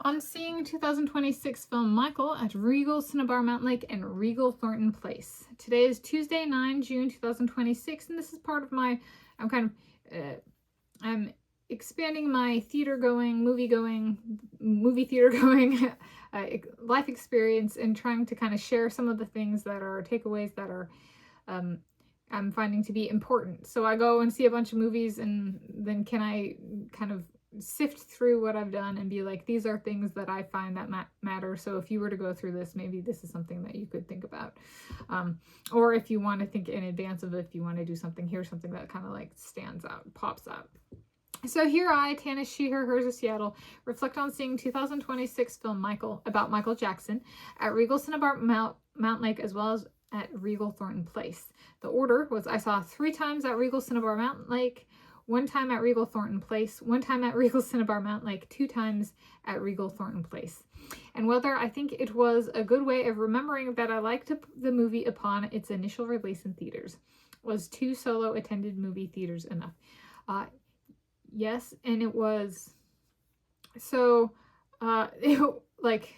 On seeing 2026 film Michael at Regal Cinebarre Mountlake and Regal Thornton Place. Today is Tuesday, 9 June 2026, and this is part of my, I'm expanding my movie theater going life experience, and trying to kind of share some of the things that are takeaways that are I'm finding to be important. So I go and see a bunch of movies, and then can I kind of sift through what I've done and be like, these are things that I find that matter. So if you were to go through this, maybe this is something that you could think about. Or if you want to think in advance of it, if you want to do something, here's something that kind of like stands out, pops out. So here I, Tanis, she, her, hers of Seattle, reflect on seeing 2026 film Michael, about Michael Jackson, at Regal Cinebarre Mountlake, as well as at Regal Thornton Place. The order was I saw 3 times at Regal Cinebarre Mountlake, 1 time at Regal Thornton Place, 1 time at Regal Cinebarre Mountlake, 2 times at Regal Thornton Place. And whether I think it was a good way of remembering that I liked the movie upon its initial release in theaters. Was 2 solo attended movie theaters enough? Yes, and it was. So, like,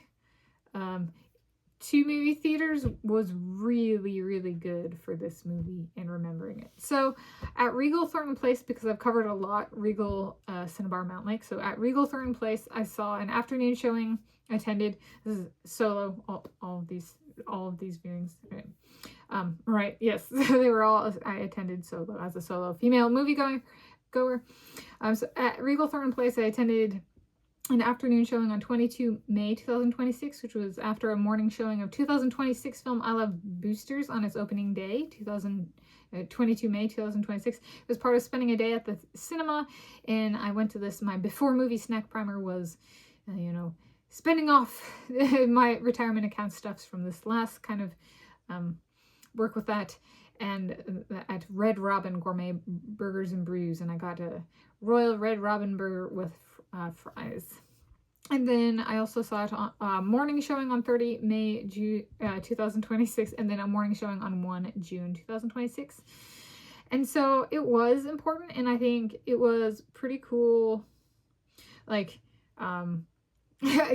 2 movie theaters was really, really good for this movie and remembering it. So at Regal Thornton Place, because I've covered a lot, Regal Cinebarre Mountlake. So at Regal Thornton Place, I saw an afternoon showing. Attended. This is solo. All of these viewings. Right. Yes, they were all. I attended solo as a solo female moviegoer. So at Regal Thornton Place, I attended an afternoon showing on 22 May 2026, which was after a morning showing of 2026 film I Love Boosters on its opening day, 22 May 2026. It was part of spending a day at the cinema, and I went to this. My before movie snack primer was, spending off my retirement account stuffs from this last kind of work with that, and at Red Robin Gourmet Burgers and Brews, and I got a Royal Red Robin burger with fries. And then I also saw it on a morning showing on 30 May 2026, and then a morning showing on 1 June 2026. And so it was important, and I think it was pretty cool, like,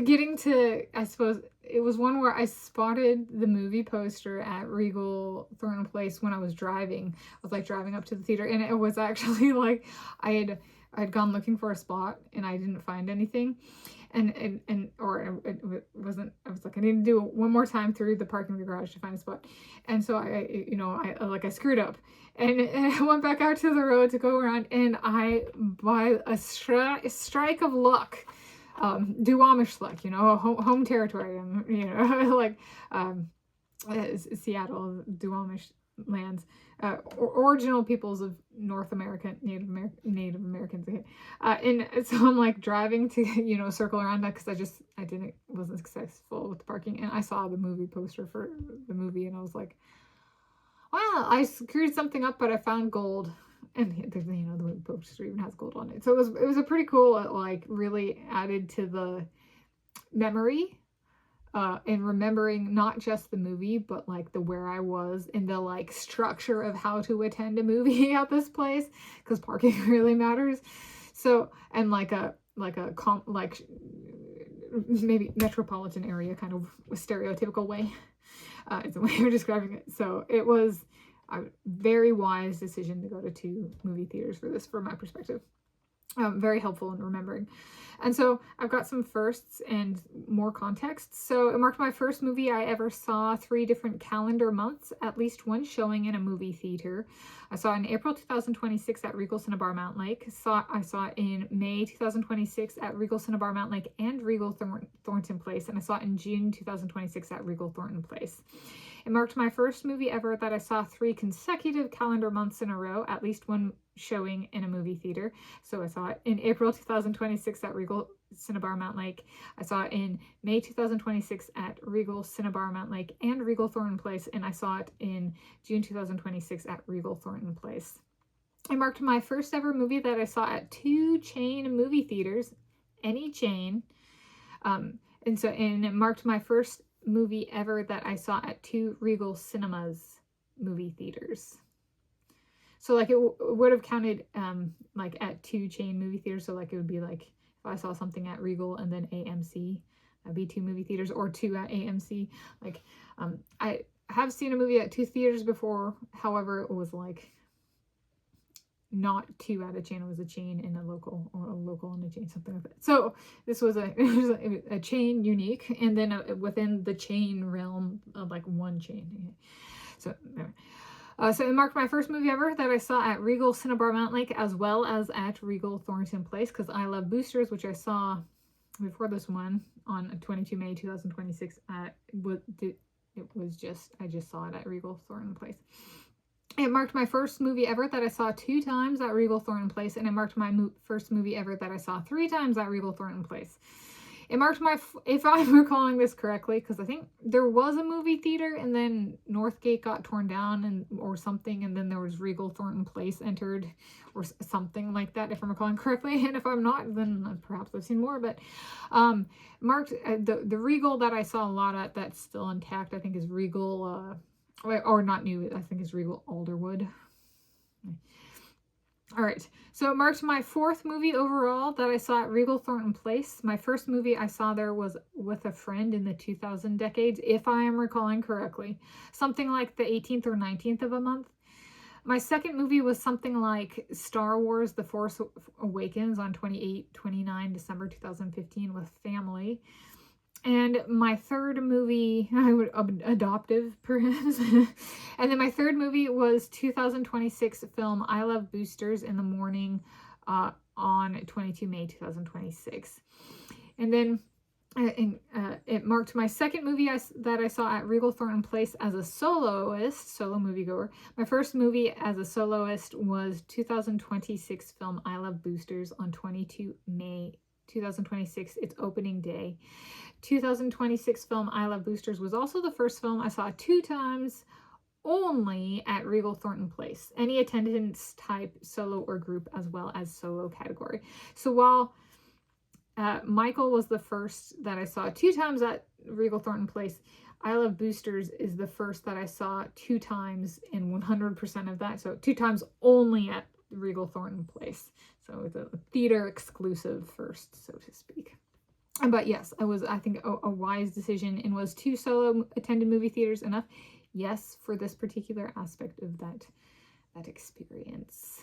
getting to, I suppose, it was one where I spotted the movie poster at Regal Thornton Place when I was driving. I was like driving up to the theater, and it was actually like I had gone looking for a spot and I didn't find anything, or it wasn't. I was like, I need to do it one more time through the parking garage to find a spot, and so I screwed up, and I went back out to the road to go around, and I, by a strike of luck, Duwamish luck, home territory, like Seattle, Duwamish lands, original peoples of North America, Native Americans. And so I'm like driving to, circle around that, because I wasn't successful with the parking, and I saw the movie poster for the movie, and I was like, wow, I screwed something up, but I found gold. And the movie poster even has gold on it. So it was a pretty cool, like, really added to the memory, and remembering not just the movie, but like the where I was in the like structure of how to attend a movie at this place, because parking really matters. So, and like maybe metropolitan area kind of stereotypical way, is the way you're describing it. So it was a very wise decision to go to 2 movie theaters for this, from my perspective. Very helpful in remembering. And so I've got some firsts and more context. So it marked my first movie I ever saw 3 different calendar months, at least 1 showing in a movie theater. I saw it in April 2026 at Regal Cinebarre Mountlake. I saw it in May 2026 at Regal Cinebarre Mountlake and Regal Thornton Place. And I saw it in June 2026 at Regal Thornton Place. It marked my first movie ever that I saw 3 consecutive calendar months in a row, at least 1 showing in a movie theater. So I saw it in April 2026 at Regal Cinebarre Mountlake. I saw it in May 2026 at Regal Cinebarre Mountlake and Regal Thornton Place, and I saw it in June 2026 at Regal Thornton Place. It marked my first ever movie that I saw at 2 chain movie theaters, any chain, and it marked my first movie ever that I saw at 2 Regal Cinemas movie theaters. So like it would have counted like at 2 chain movie theaters. So like it would be like if I saw something at Regal and then AMC. That'd be 2 movie theaters, or 2 at AMC. Like, I have seen a movie at 2 theaters before. However, it was like not 2 at a chain. It was a chain and a local, or a local and a chain, something like that. So this was a chain unique, and then within the chain realm of like one chain. So so it marked my first movie ever that I saw at Regal Cinebarre Mountlake, as well as at Regal Thornton Place, because I Love Boosters, which I saw before this one on 22 May 2026. I just saw it at Regal Thornton Place. It marked my first movie ever that I saw 2 times at Regal Thornton Place, and it marked my first movie ever that I saw 3 times at Regal Thornton Place. It marked my, if I'm recalling this correctly, because I think there was a movie theater and then Northgate got torn down or something, and then there was Regal Thornton Place entered or something like that, if I'm recalling correctly. And if I'm not, then perhaps I've seen more. But marked the Regal that I saw a lot at that's still intact, I think, is Regal, or not new, I think is Regal Alderwood. All right, so it marked my 4th movie overall that I saw at Regal Thornton Place. My first movie I saw there was with a friend in the 2000 decades, if I am recalling correctly. Something like the 18th or 19th of a month. My second movie was something like Star Wars The Force Awakens on 29 December 2015 with family. And my third movie, adoptive perhaps, and then my third movie was 2026 film I Love Boosters in the morning on 22 May 2026. And then it marked my second movie that I saw at Regal Thornton Place as a solo moviegoer. My first movie as a soloist was 2026 film I Love Boosters on 22 May 2026, its opening day. 2026 film I Love Boosters was also the first film I saw 2 times only at Regal Thornton Place. Any attendance type, solo or group, as well as solo category. So while Michael was the first that I saw 2 times at Regal Thornton Place, I Love Boosters is the first that I saw 2 times in 100% of that. So 2 times only at Regal Thornton Place. So it's a theater exclusive first, so to speak. But yes, it was, I think, a wise decision. And was 2 solo attended movie theaters enough? Yes, for this particular aspect of that experience.